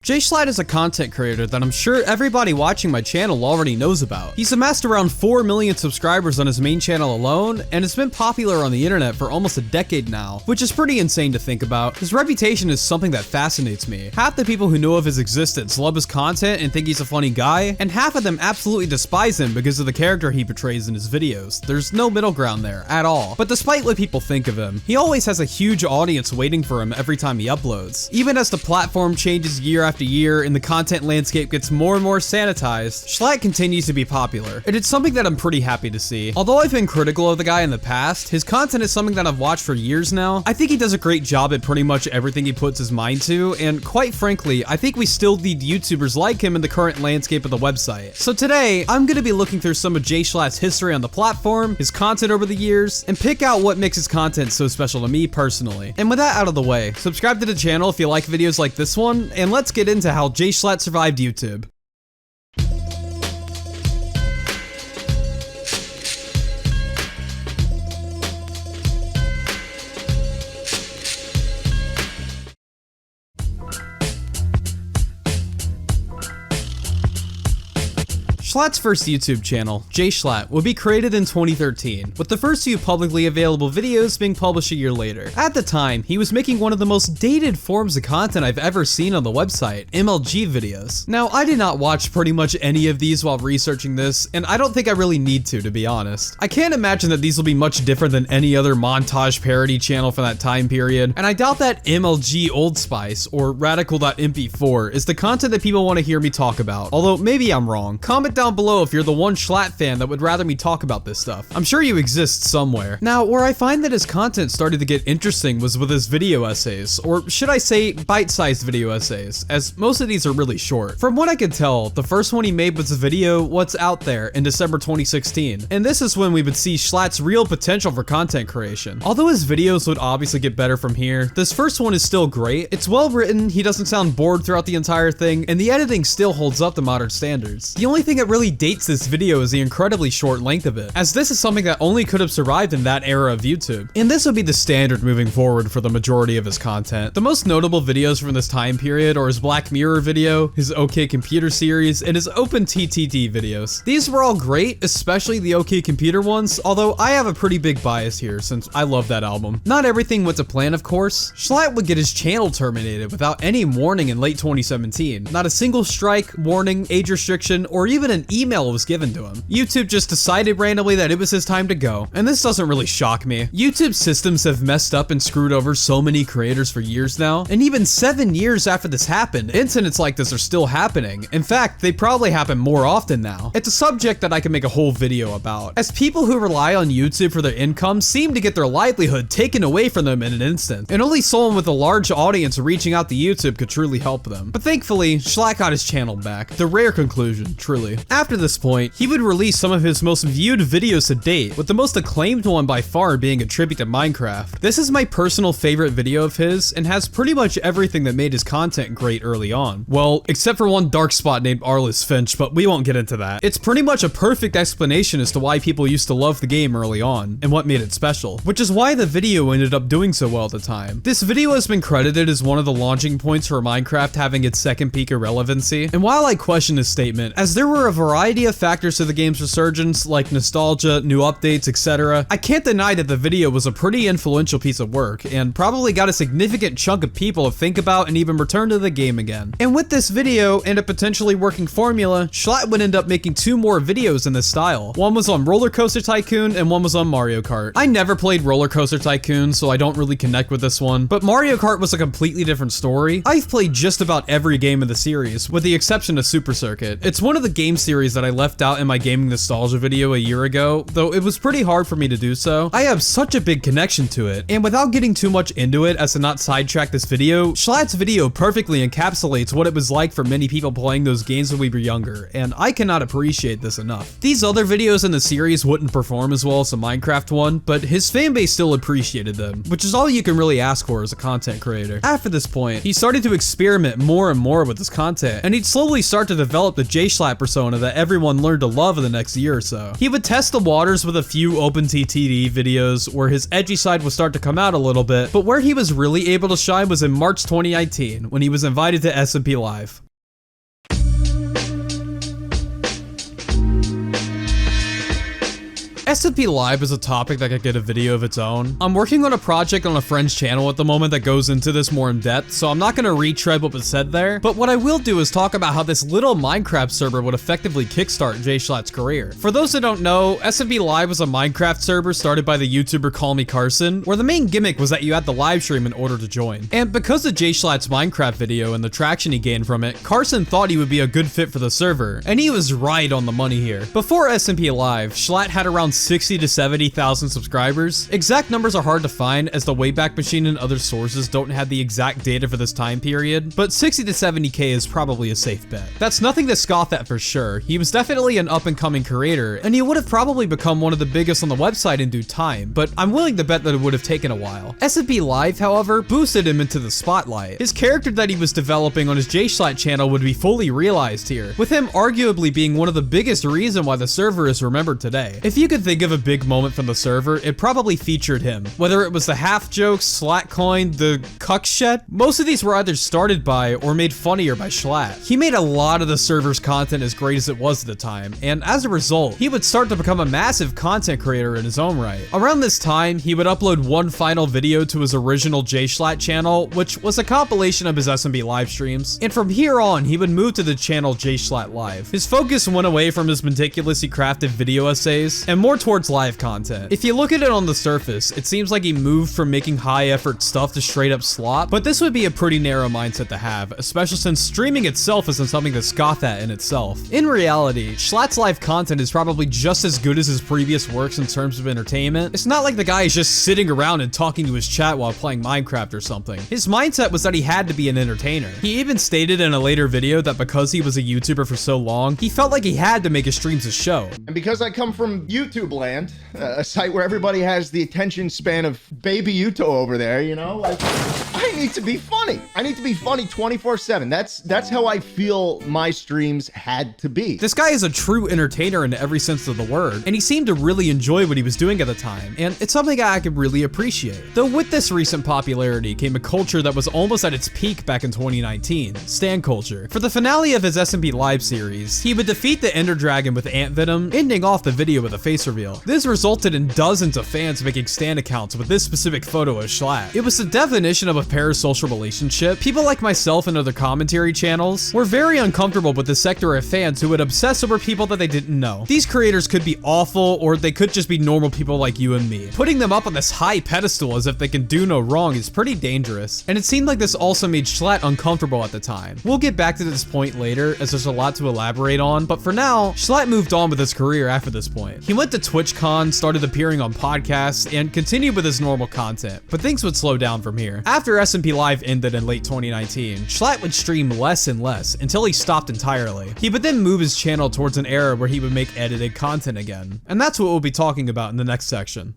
J Schlatt is a content creator that I'm sure everybody watching my channel already knows about. He's amassed around 4 million subscribers on his main channel alone, and has been popular on the internet for almost a decade now, which is pretty insane to think about. His reputation is something that fascinates me. Half the people who know of his existence love his content and think he's a funny guy, and half of them absolutely despise him because of the character he portrays in his videos. There's no middle ground there at all. But despite what people think of him, he always has a huge audience waiting for him every time he uploads. Even as the platform changes year after year and the content landscape gets more and more sanitized, Jschlatt continues to be popular, and it's something that I'm pretty happy to see. Although I've been critical of the guy in the past, his content is something that I've watched for years now. I think he does a great job at pretty much everything he puts his mind to, and quite frankly, I think we still need YouTubers like him in the current landscape of the website. So today, I'm going to be looking through some of J Schlatt's history on the platform, his content over the years, and pick out what makes his content so special to me personally. And with that out of the way, subscribe to the channel if you like videos like this one, and let's get into how J Schlatt survived YouTube. Jschlatt's first YouTube channel, J Schlatt, would be created in 2013, with the first few publicly available videos being published a year later. At the time, he was making one of the most dated forms of content I've ever seen on the website, MLG videos. Now, I did not watch pretty much any of these while researching this, and I don't think I really need to be honest. I can't imagine that these will be much different than any other montage parody channel from that time period, and I doubt that MLG Old Spice or Radical.mp4 is the content that people want to hear me talk about, although maybe I'm wrong. Comment down below if you're the one Jschlatt fan that would rather me talk about this stuff. I'm sure you exist somewhere. Now, where I find that his content started to get interesting was with his video essays, or should I say bite-sized video essays, as most of these are really short. From what I could tell, the first one he made was the video What's Out There in December 2016, and this is when we would see Jschlatt's real potential for content creation. Although his videos would obviously get better from here, this first one is still great. It's well written, he doesn't sound bored throughout the entire thing, and the editing still holds up to modern standards. The only thing that really dates this video is the incredibly short length of it, as this is something that only could have survived in that era of YouTube. And this would be the standard moving forward for the majority of his content. The most notable videos from this time period are his Black Mirror video, his OK Computer series, and his Open TTT videos. These were all great, especially the OK Computer ones, although I have a pretty big bias here since I love that album. Not everything went to plan, of course. Jschlatt would get his channel terminated without any warning in late 2017. Not a single strike, warning, age restriction, or even an email was given to him. YouTube just decided randomly that it was his time to go, and this doesn't really shock me. YouTube systems have messed up and screwed over so many creators for years now, and even 7 years after this happened, incidents like this are still happening. In fact, they probably happen more often now. It's a subject that I can make a whole video about, as people who rely on YouTube for their income seem to get their livelihood taken away from them in an instant, and only someone with a large audience reaching out to YouTube could truly help them. But thankfully, Jschlatt got his channel back. The rare conclusion, truly. After this point, he would release some of his most viewed videos to date, with the most acclaimed one by far being a tribute to Minecraft. This is my personal favorite video of his, and has pretty much everything that made his content great early on. Well, except for one dark spot named Arliss Finch, but we won't get into that. It's pretty much a perfect explanation as to why people used to love the game early on, and what made it special, which is why the video ended up doing so well at the time. This video has been credited as one of the launching points for Minecraft having its second peak of relevancy, and while I question this statement, as there were a variety of factors to the game's resurgence, like nostalgia, new updates, etc., I can't deny that the video was a pretty influential piece of work, and probably got a significant chunk of people to think about and even return to the game again. And with this video, and a potentially working formula, Jschlatt would end up making 2 more videos in this style. One was on Roller Coaster Tycoon, and one was on Mario Kart. I never played Roller Coaster Tycoon, so I don't really connect with this one, but Mario Kart was a completely different story. I've played just about every game in the series, with the exception of Super Circuit. It's one of the game series that I left out in my gaming nostalgia video a year ago, though it was pretty hard for me to do so. I have such a big connection to it, and without getting too much into it as to not sidetrack this video, Jschlatt's video perfectly encapsulates what it was like for many people playing those games when we were younger, and I cannot appreciate this enough. These other videos in the series wouldn't perform as well as the Minecraft one, but his fanbase still appreciated them, which is all you can really ask for as a content creator. After this point, he started to experiment more and more with his content, and he'd slowly start to develop the J Schlatt persona content that everyone learned to love in the next year or so. He would test the waters with a few OpenTTD videos where his edgy side would start to come out a little bit, but where he was really able to shine was in March 2019 when he was invited to SMP Live. SMP Live is a topic that could get a video of its own. I'm working on a project on a friend's channel at the moment that goes into this more in depth, so I'm not going to retread what was said there, but what I will do is talk about how this little Minecraft server would effectively kickstart J Schlatt's career. For those that don't know, SMP Live was a Minecraft server started by the YouTuber Call Me Carson, where the main gimmick was that you had to live stream in order to join. And because of J Schlatt's Minecraft video and the traction he gained from it, Carson thought he would be a good fit for the server, and he was right on the money here. Before SMP Live, Jschlatt had around 60 to 70,000 subscribers. Exact numbers are hard to find as the Wayback Machine and other sources don't have the exact data for this time period, but 60 to 70k is probably a safe bet. That's nothing to scoff at for sure. He was definitely an up-and-coming creator, and he would have probably become one of the biggest on the website in due time, but I'm willing to bet that it would have taken a while. SMP Live, however, boosted him into the spotlight. His character that he was developing on his J Schlatt channel would be fully realized here, with him arguably being one of the biggest reasons why the server is remembered today. If you could think of a big moment from the server, it probably featured him. Whether it was the half jokes, Slat coin, the cuck shed, most of these were either started by or made funnier by Jschlatt. He made a lot of the server's content as great as it was at the time, and as a result, he would start to become a massive content creator in his own right. Around this time, he would upload one final video to his original J Schlatt channel, which was a compilation of his SMP live streams, and from here on, he would move to the channel J Schlatt Live. His focus went away from his meticulously crafted video essays and more towards live content. If you look at it on the surface, it seems like he moved from making high effort stuff to straight up slop, but this would be a pretty narrow mindset to have, especially since streaming itself isn't something to scoff at in itself. In reality, Jschlatt's live content is probably just as good as his previous works in terms of entertainment. It's not like the guy is just sitting around and talking to his chat while playing Minecraft or something. His mindset was that he had to be an entertainer. He even stated in a later video that because he was a YouTuber for so long, he felt like he had to make his streams a show. And because I come from YouTube land, a site where everybody has the attention span of baby Yuto over there, you know, like, I need to be funny. I need to be funny 24/7. That's how I feel my streams had to be. This guy is a true entertainer in every sense of the word, and he seemed to really enjoy what he was doing at the time, and it's something I could really appreciate. Though with this recent popularity came a culture that was almost at its peak back in 2019, stan culture. For the finale of his SMP Live series, he would defeat the Ender Dragon with Ant Venom, ending off the video with a face reveal. This resulted in dozens of fans making stan accounts with this specific photo of Jschlatt. It was the definition of a parasocial relationship. People like myself and other commentary channels were very uncomfortable with the sector of fans who would obsess over people that they didn't know. These creators could be awful, or they could just be normal people like you and me. Putting them up on this high pedestal as if they can do no wrong is pretty dangerous, and it seemed like this also made Jschlatt uncomfortable at the time. We'll get back to this point later, as there's a lot to elaborate on, but for now, Jschlatt moved on with his career after this point. He went to TwitchCon, started appearing on podcasts, and continued with his normal content, but things would slow down from here. After SMP Live ended in late 2019, Jschlatt would stream less and less until he stopped entirely. He would then move his channel towards an era where he would make edited content again, and that's what we'll be talking about in the next section.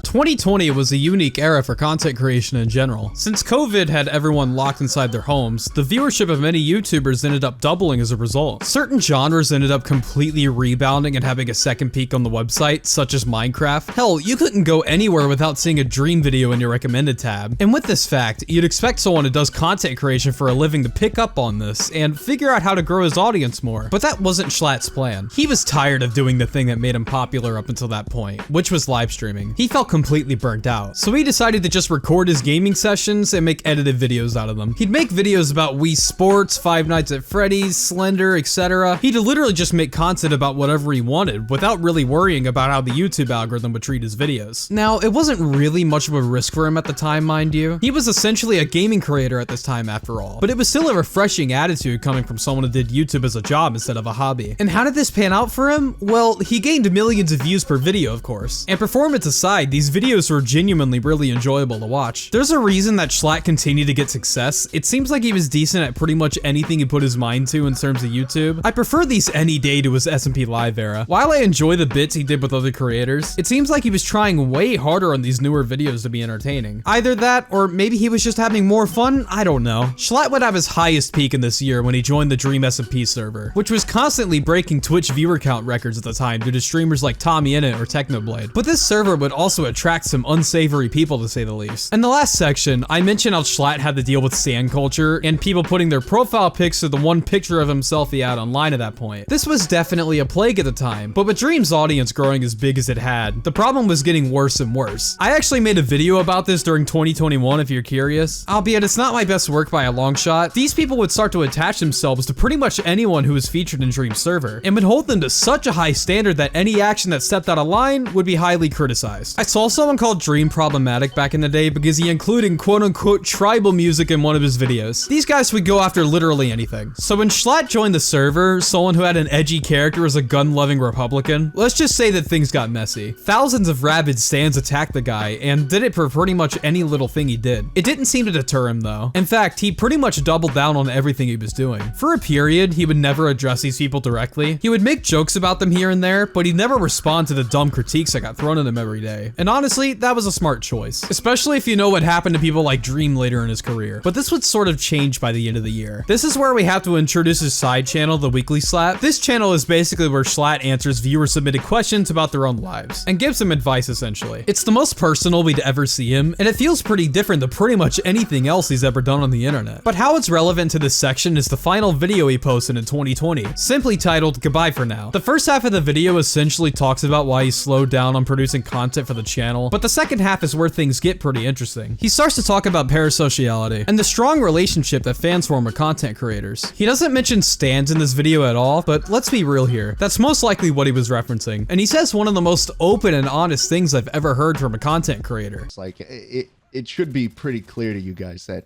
2020 was a unique era for content creation in general. Since COVID had everyone locked inside their homes, the viewership of many YouTubers ended up doubling as a result. Certain genres ended up completely rebounding and having a second peak on the website, such as Minecraft. Hell, you couldn't go anywhere without seeing a dream video in your recommended tab. And with this fact, you'd expect someone who does content creation for a living to pick up on this and figure out how to grow his audience more. But that wasn't Jschlatt's plan. He was tired of doing the thing that made him popular up until that point, which was live streaming. He felt completely burnt out, so he decided to just record his gaming sessions and make edited videos out of them. He'd make videos about Wii Sports, Five Nights at Freddy's, Slender, etc. He'd literally just make content about whatever he wanted without really worrying about how the YouTube algorithm would treat his videos. Now, it wasn't really much of a risk for him at the time, mind you. He was essentially a gaming creator at this time after all, but it was still a refreshing attitude coming from someone who did YouTube as a job instead of a hobby. And how did this pan out for him? Well, he gained millions of views per video, of course. And performance aside, these his videos were genuinely really enjoyable to watch. There's a reason that Jschlatt continued to get success. It seems like he was decent at pretty much anything he put his mind to in terms of YouTube. I prefer these any day to his SMP Live era. While I enjoy the bits he did with other creators, it seems like he was trying way harder on these newer videos to be entertaining. Either that, or maybe he was just having more fun, I don't know. Jschlatt would have his highest peak in this year when he joined the Dream SMP server, which was constantly breaking Twitch viewer count records at the time due to streamers like Tommy Innit or Technoblade. But this server would also attract some unsavory people, to say the least. In the last section, I mentioned how Jschlatt had to deal with stan culture and people putting their profile pics to the one picture of himself he had online at that point. This was definitely a plague at the time, but with Dream's audience growing as big as it had, the problem was getting worse and worse. I actually made a video about this during 2021 if you're curious, albeit it's not my best work by a long shot. These people would start to attach themselves to pretty much anyone who was featured in Dream's server, and would hold them to such a high standard that any action that stepped out of line would be highly criticized. I saw someone called Dream problematic back in the day because he included quote-unquote tribal music in one of his videos. These guys would go after literally anything. So when Jschlatt joined the server, someone who had an edgy character was a gun-loving Republican. Let's just say that things got messy. Thousands of rabid stans attacked the guy and did it for pretty much any little thing he did. It didn't seem to deter him though. In fact, he pretty much doubled down on everything he was doing. For a period, he would never address these people directly. He would make jokes about them here and there, but he'd never respond to the dumb critiques that got thrown at him every day. And honestly, that was a smart choice, especially if you know what happened to people like Dream later in his career. But this would sort of change by the end of the year. This is where we have to introduce his side channel, the Weekly Slap. This channel is basically where Jschlatt answers viewer submitted questions about their own lives and gives them advice essentially. It's the most personal we'd ever see him, and it feels pretty different than pretty much anything else he's ever done on the internet. But how it's relevant to this section is the final video he posted in 2020, simply titled Goodbye for Now. The first half of the video essentially talks about why he slowed down on producing content for the channel, but the second half is where things get pretty interesting. He starts to talk about parasociality and the strong relationship that fans form with content creators. He doesn't mention stans in this video at all, but let's be real here. That's most likely what he was referencing. And he says one of the most open and honest things I've ever heard from a content creator. It's like, it should be pretty clear to you guys that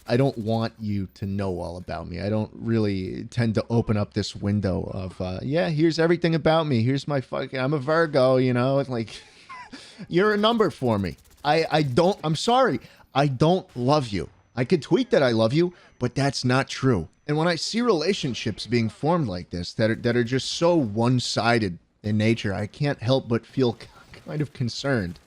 I don't want you to know all about me. I don't really tend to open up this window of, yeah, here's everything about me. Here's my I'm a Virgo, you know, it's like, you're a number for me. I'm sorry. I don't love you. I could tweet that I love you, but that's not true. And when I see relationships being formed like this, that are just so one-sided in nature, I can't help but feel kind of concerned.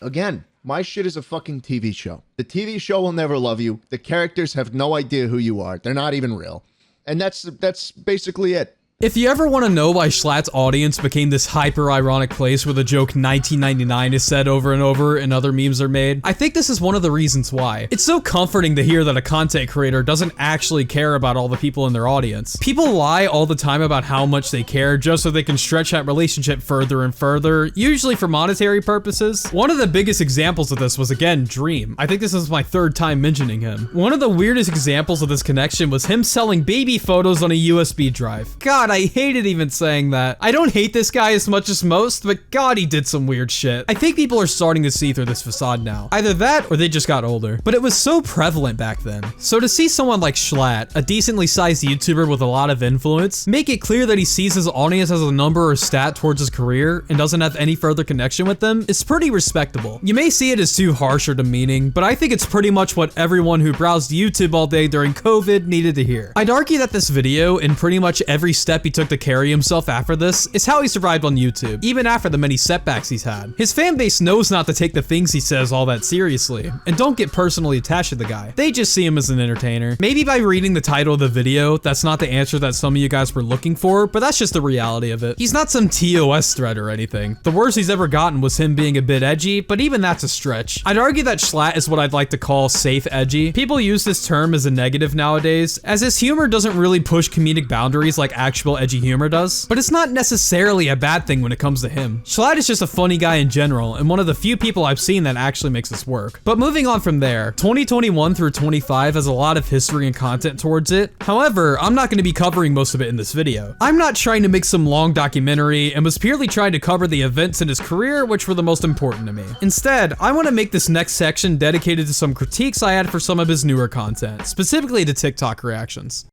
Again, my shit is a fucking TV show. The TV show will never love you. The characters have no idea who you are. They're not even real. And that's basically it. If you ever want to know why Jschlatt's audience became this hyper-ironic place where the joke 1999 is said over and over and other memes are made, I think this is one of the reasons why. It's so comforting to hear that a content creator doesn't actually care about all the people in their audience. People lie all the time about how much they care just so they can stretch that relationship further and further, usually for monetary purposes. One of the biggest examples of this was, again, Dream. I think this is my third time mentioning him. One of the weirdest examples of this connection was him selling baby photos on a USB drive. God, I hated even saying that. I don't hate this guy as much as most, but God, he did some weird shit. I think people are starting to see through this facade now. Either that, or they just got older. But it was so prevalent back then. So to see someone like Jschlatt, a decently sized YouTuber with a lot of influence, make it clear that he sees his audience as a number or stat towards his career and doesn't have any further connection with them is pretty respectable. You may see it as too harsh or demeaning, but I think it's pretty much what everyone who browsed YouTube all day during COVID needed to hear. I'd argue that this video, and pretty much every step he took to carry himself after this, is how he survived on YouTube, even after the many setbacks he's had. His fan base knows not to take the things he says all that seriously, and don't get personally attached to the guy. They just see him as an entertainer. Maybe by reading the title of the video, that's not the answer that some of you guys were looking for, but that's just the reality of it. He's not some TOS threat or anything. The worst he's ever gotten was him being a bit edgy, but even that's a stretch. I'd argue that Jschlatt is what I'd like to call safe edgy. People use this term as a negative nowadays, as his humor doesn't really push comedic boundaries like actual edgy humor does, but it's not necessarily a bad thing when it comes to him. Jschlatt is just a funny guy in general, and one of the few people I've seen that actually makes this work. But moving on from there, 2021 through 25 has a lot of history and content towards it. However, I'm not going to be covering most of it in this video. I'm not trying to make some long documentary, and was purely trying to cover the events in his career which were the most important to me. Instead, I want to make this next section dedicated to some critiques I had for some of his newer content, specifically to TikTok reactions.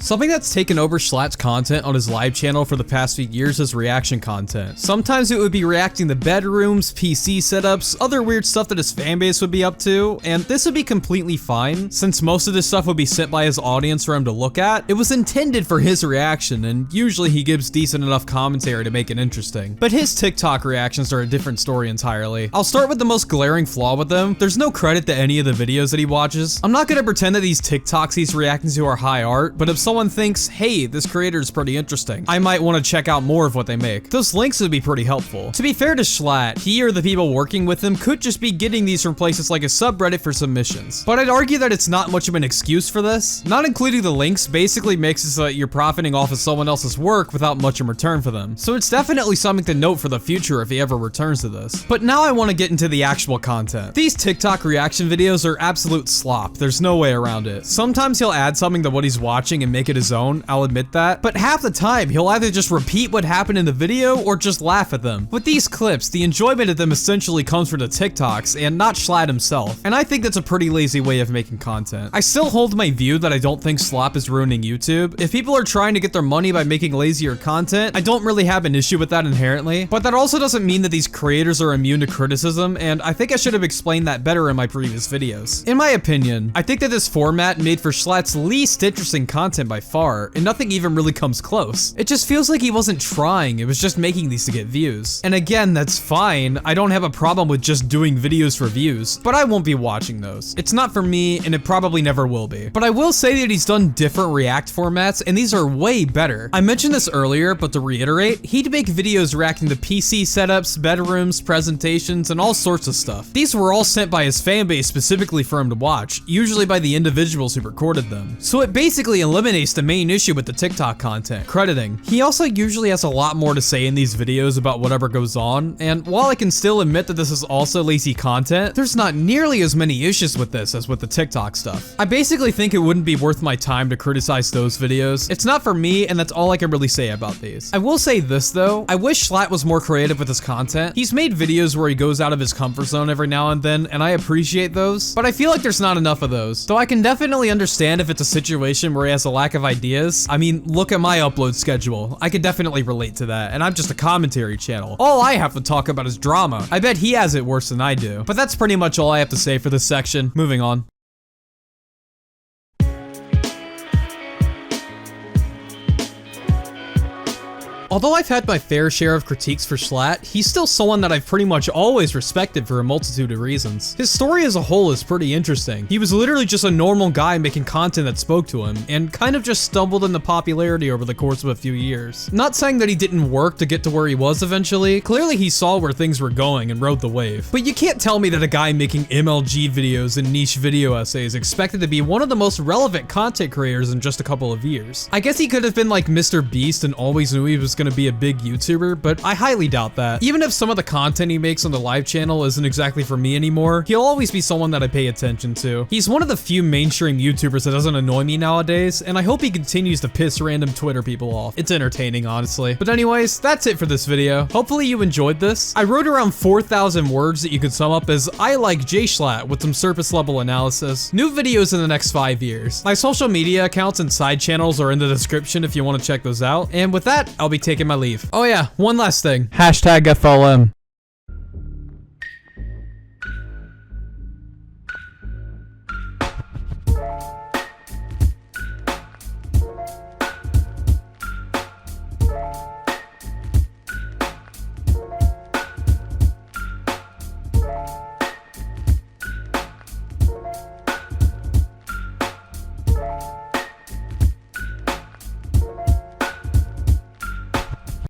Something that's taken over Jschlatt's content on his live channel for the past few years is reaction content. Sometimes it would be reacting to bedrooms, PC setups, other weird stuff that his fanbase would be up to, and this would be completely fine, since most of this stuff would be sent by his audience for him to look at. It was intended for his reaction, and usually he gives decent enough commentary to make it interesting. But his TikTok reactions are a different story entirely. I'll start with the most glaring flaw with them. There's no credit to any of the videos that he watches. I'm not gonna pretend that these TikToks he's reacting to are high art, but if someone thinks, hey, this creator is pretty interesting, I might want to check out more of what they make. Those links would be pretty helpful. To be fair to Jschlatt, he or the people working with him could just be getting these from places like a subreddit for submissions. But I'd argue that it's not much of an excuse for this. Not including the links basically makes it so that you're profiting off of someone else's work without much in return for them. So it's definitely something to note for the future if he ever returns to this. But now I want to get into the actual content. These TikTok reaction videos are absolute slop. There's no way around it. Sometimes he'll add something to what he's watching and make it his own, I'll admit that. But half the time, he'll either just repeat what happened in the video or just laugh at them. With these clips, the enjoyment of them essentially comes from the TikToks and not Jschlatt himself. And I think that's a pretty lazy way of making content. I still hold my view that I don't think slop is ruining YouTube. If people are trying to get their money by making lazier content, I don't really have an issue with that inherently. But that also doesn't mean that these creators are immune to criticism, and I think I should have explained that better in my previous videos. In my opinion, I think that this format made for Jschlatt's least interesting content by far, and nothing even really comes close. It just feels like he wasn't trying, it was just making these to get views. And again, that's fine, I don't have a problem with just doing videos for views, but I won't be watching those. It's not for me, and it probably never will be. But I will say that he's done different React formats, and these are way better. I mentioned this earlier, but to reiterate, he'd make videos reacting to PC setups, bedrooms, presentations, and all sorts of stuff. These were all sent by his fanbase specifically for him to watch, usually by the individuals who recorded them. So it basically eliminates the main issue with the TikTok content, crediting. He also usually has a lot more to say in these videos about whatever goes on, and while I can still admit that this is also lazy content, there's not nearly as many issues with this as with the TikTok stuff. I basically think it wouldn't be worth my time to criticize those videos. It's not for me, and that's all I can really say about these. I will say this though, I wish Jschlatt was more creative with his content. He's made videos where he goes out of his comfort zone every now and then, and I appreciate those, but I feel like there's not enough of those. Though I can definitely understand if it's a situation where he has a lack of ideas. I mean, look at my upload schedule. I can definitely relate to that, and I'm just a commentary channel. All I have to talk about is drama. I bet he has it worse than I do. But that's pretty much all I have to say for this section. Moving on. Although I've had my fair share of critiques for Jschlatt, he's still someone that I've pretty much always respected for a multitude of reasons. His story as a whole is pretty interesting. He was literally just a normal guy making content that spoke to him, and kind of just stumbled into popularity over the course of a few years. Not saying that he didn't work to get to where he was eventually, clearly he saw where things were going and rode the wave. But you can't tell me that a guy making MLG videos and niche video essays expected to be one of the most relevant content creators in just a couple of years. I guess he could have been like Mr. Beast and always knew he was gonna be a big YouTuber, but I highly doubt that. Even if some of the content he makes on the live channel isn't exactly for me anymore, he'll always be someone that I pay attention to. He's one of the few mainstream YouTubers that doesn't annoy me nowadays, and I hope he continues to piss random Twitter people off. It's entertaining, honestly. But anyways, that's it for this video. Hopefully you enjoyed this. I wrote around 4,000 words that you could sum up as I like J Schlatt with some surface level analysis. New videos in the next 5 years. My social media accounts and side channels are in the description if you want to check those out. And with that, I'll be taking my leave. Oh yeah, one last thing. Hashtag FLM.